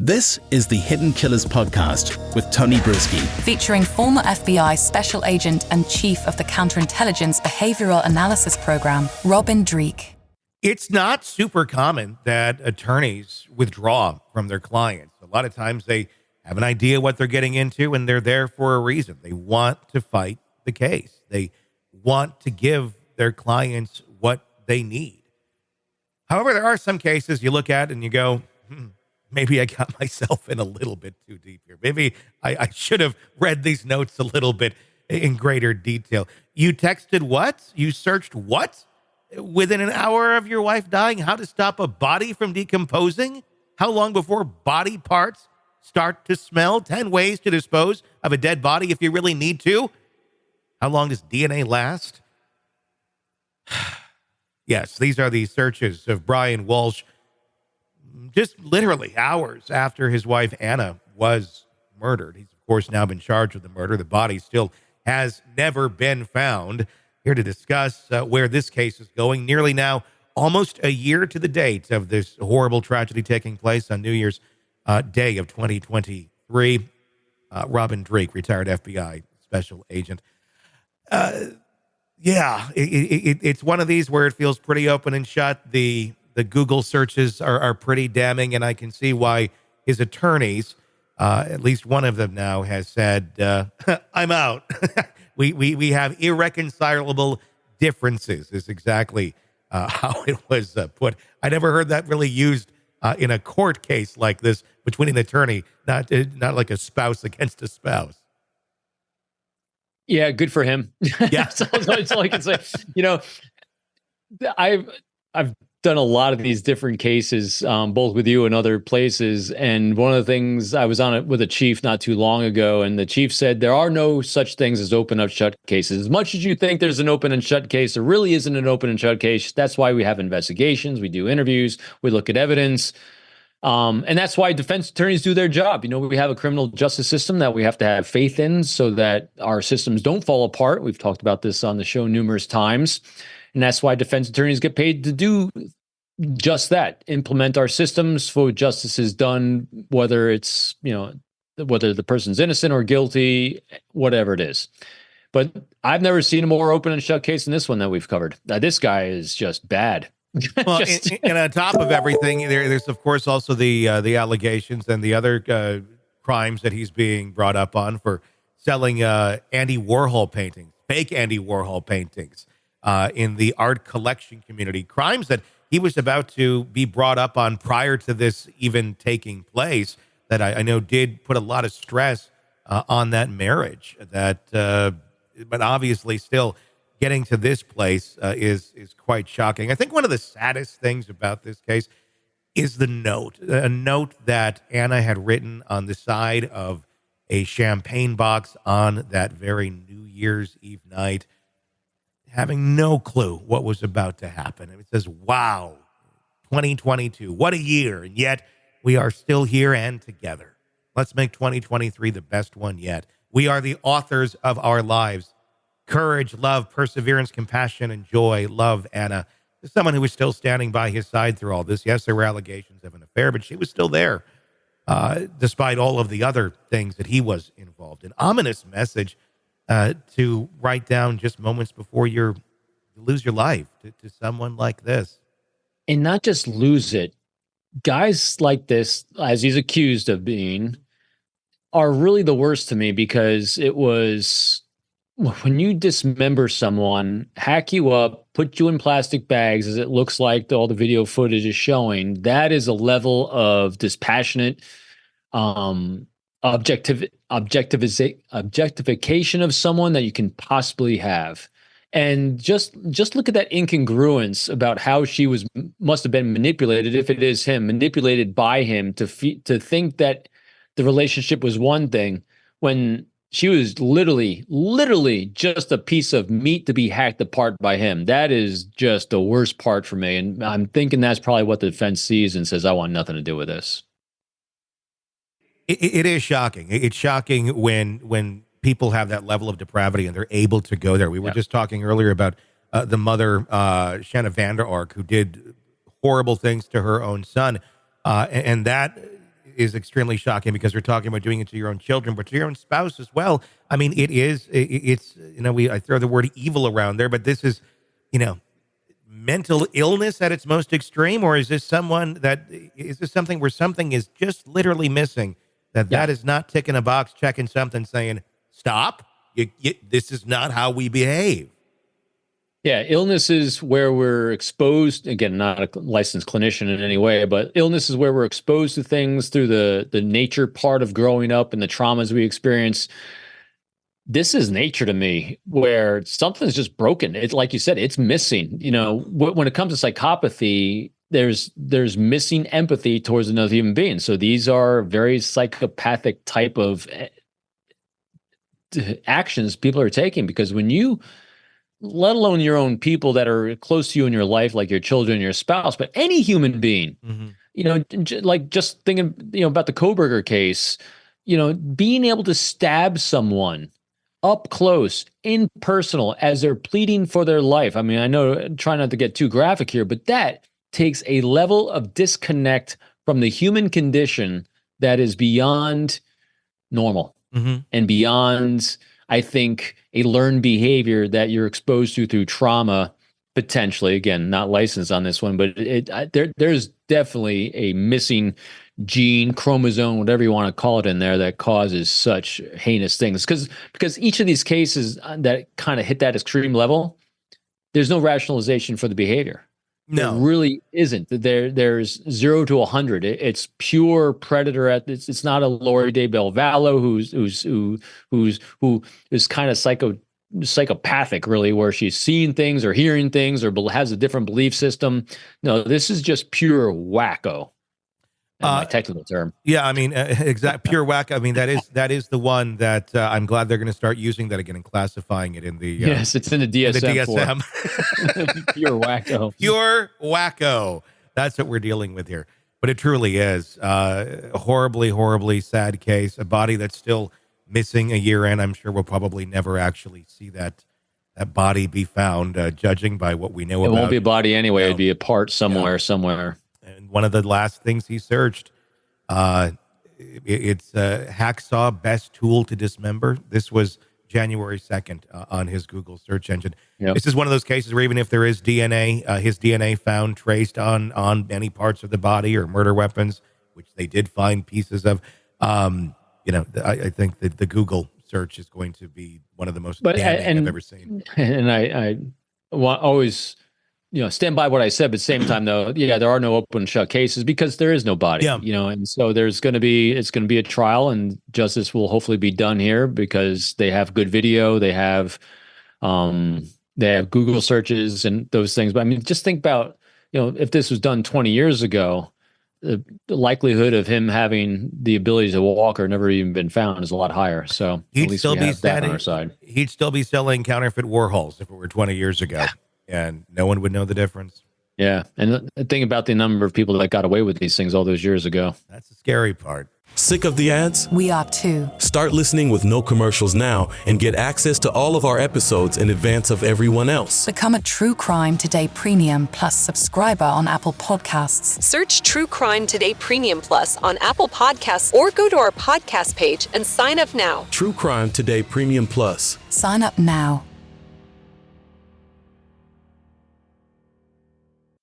This is the Hidden Killers podcast with Tony Brueski, featuring former FBI Special Agent and Chief of the Counterintelligence Behavioral Analysis Program, Robin Dreeke. It's not super common that attorneys withdraw from their clients. A lot of times they have an idea what they're getting into, and they're there for a reason. They want to fight the case. They want to give their clients what they need. However, there are some cases you look at and you go, maybe I got myself in a little bit too deep here. Maybe I should have read these notes a little bit in greater detail. You texted what? You searched what? Within an hour of your wife dying, how to stop a body from decomposing? How long before body parts start to smell? 10 ways to dispose of a dead body if you really need to? How long does DNA last? Yes, these are the searches of Brian Walshe, just literally hours after his wife Ana was murdered. He's, of course, now been charged with the murder. The body still has never been found. Here to discuss where this case is going, nearly now almost a year to the date of this horrible tragedy taking place on New Year's Day of 2023. Robin Dreeke, retired FBI special agent. It's one of these where it feels pretty open and shut. The Google searches are pretty damning, and I can see why his attorneys, at least one of them now, has said, I'm out. We have irreconcilable differences is exactly how it was put. I never heard that really used in a court case like this between an attorney, not like a spouse against a spouse. Yeah, good for him. Yeah. That's all I can say. You know, I've done a lot of these different cases, both with you and other places. And one of the things, I was on it with a chief not too long ago, and the chief said there are no such things as open and shut cases. As much as you think there's an open and shut case, there really isn't an open and shut case. That's why we have investigations, we do interviews, we look at evidence. And that's why defense attorneys do their job. You know, we have a criminal justice system that we have to have faith in so that our systems don't fall apart. We've talked about this on the show numerous times. And that's why defense attorneys get paid to do just that, implement our systems for justice is done, whether it's, whether the person's innocent or guilty, whatever it is. But I've never seen a more open and shut case than this one that we've covered. This guy is just bad. Well, and on top of everything, there's of course also the allegations and the other crimes that he's being brought up on for selling Andy Warhol paintings, fake Andy Warhol paintings in the art collection community. Crimes that he was about to be brought up on prior to this even taking place. That I know did put a lot of stress on that marriage. But obviously still. Getting to this place is quite shocking. I think one of the saddest things about this case is the note, a note that Ana had written on the side of a champagne box on that very New Year's Eve night, having no clue what was about to happen. And it says, wow, 2022, what a year. And yet we are still here and together. Let's make 2023 the best one yet. We are the authors of our lives. Courage, love, perseverance, compassion, and joy. Love, Ana. As someone who was still standing by his side through all this. Yes, there were allegations of an affair, but she was still there, despite all of the other things that he was involved in. Ominous message to write down just moments before you lose your life to someone like this. And not just lose it. Guys like this, as he's accused of being, are really the worst to me because it was... when you dismember someone, hack you up, put you in plastic bags, as it looks like all the video footage is showing, that is a level of dispassionate objectification of someone that you can possibly have. And just look at that incongruence about how she must have been manipulated, if it is him, manipulated by him to think that the relationship was one thing when she was literally just a piece of meat to be hacked apart by him. That is just the worst part for me. And I'm thinking that's probably what the defense sees and says, I want nothing to do with this. It is shocking. It's shocking when people have that level of depravity and they're able to go there. We were just talking earlier about the mother, Shanna Vander Ark, who did horrible things to her own son. And that is extremely shocking because we're talking about doing it to your own children, but to your own spouse as well. I mean, it's I throw the word evil around there, but this is, mental illness at its most extreme, or is this something where something is just literally missing, that is not ticking a box, checking something, saying, stop, this is not how we behave. Yeah, illness is where we're exposed, again, not a licensed clinician in any way, but illness is where we're exposed to things through the nature part of growing up and the traumas we experience. This is nature to me, where something's just broken. It's like you said, it's missing. When it comes to psychopathy, there's missing empathy towards another human being. So these are very psychopathic type of actions people are taking, because when you, let alone your own people that are close to you in your life, like your children, your spouse, but any human being, like just thinking, about the Kohberger case, being able to stab someone up close, impersonal, as they're pleading for their life. I mean, I know, try not to get too graphic here, but that takes a level of disconnect from the human condition that is beyond normal and beyond, I think, a learned behavior that you're exposed to through trauma, potentially. Again, not licensed on this one, but there's definitely a missing gene, chromosome, whatever you want to call it, in there that causes such heinous things. Because each of these cases that kind of hit that extreme level, there's no rationalization for the behavior. No, there really isn't. There's 0 to 100. It's pure predator. It's not a Lori De Belvallo who is kind of psychopathic, really, where she's seeing things or hearing things or has a different belief system. No, this is just pure wacko. My technical term. Yeah, I mean, pure whack. I mean, that is the one that I'm glad they're going to start using that again and classifying it in the. Yes, it's in the DSM. Pure wacko. Pure wacko. That's what we're dealing with here. But it truly is a horribly, horribly sad case. A body that's still missing a year in. I'm sure we'll probably never actually see that body be found, judging by what we know about. It won't be a body anyway. It'd be a part somewhere. And one of the last things he searched, it's hacksaw best tool to dismember. This was January 2nd on his Google search engine. Yep. This is one of those cases where even if there is DNA, his DNA found traced on many parts of the body or murder weapons, which they did find pieces of, I think that the Google search is going to be one of the most damning I've ever seen. And I always stand by what I said, but at the same time, though, there are no open shut cases because there is no body, and so it's going to be a trial, and justice will hopefully be done here because they have good video, they have Google searches and those things. But I mean, just think about, if this was done 20 years ago, the likelihood of him having the ability to walk or never even been found is a lot higher. So he'd still be that on our side. He'd still be selling counterfeit Warhols if it were 20 years ago. And no one would know the difference. Yeah. And think about the number of people that got away with these things all those years ago. That's the scary part. Sick of the ads? We are too. Start listening with no commercials now and get access to all of our episodes in advance of everyone else. Become a True Crime Today Premium Plus subscriber on Apple Podcasts. Search True Crime Today Premium Plus on Apple Podcasts or go to our podcast page and sign up now. True Crime Today Premium Plus. Sign up now.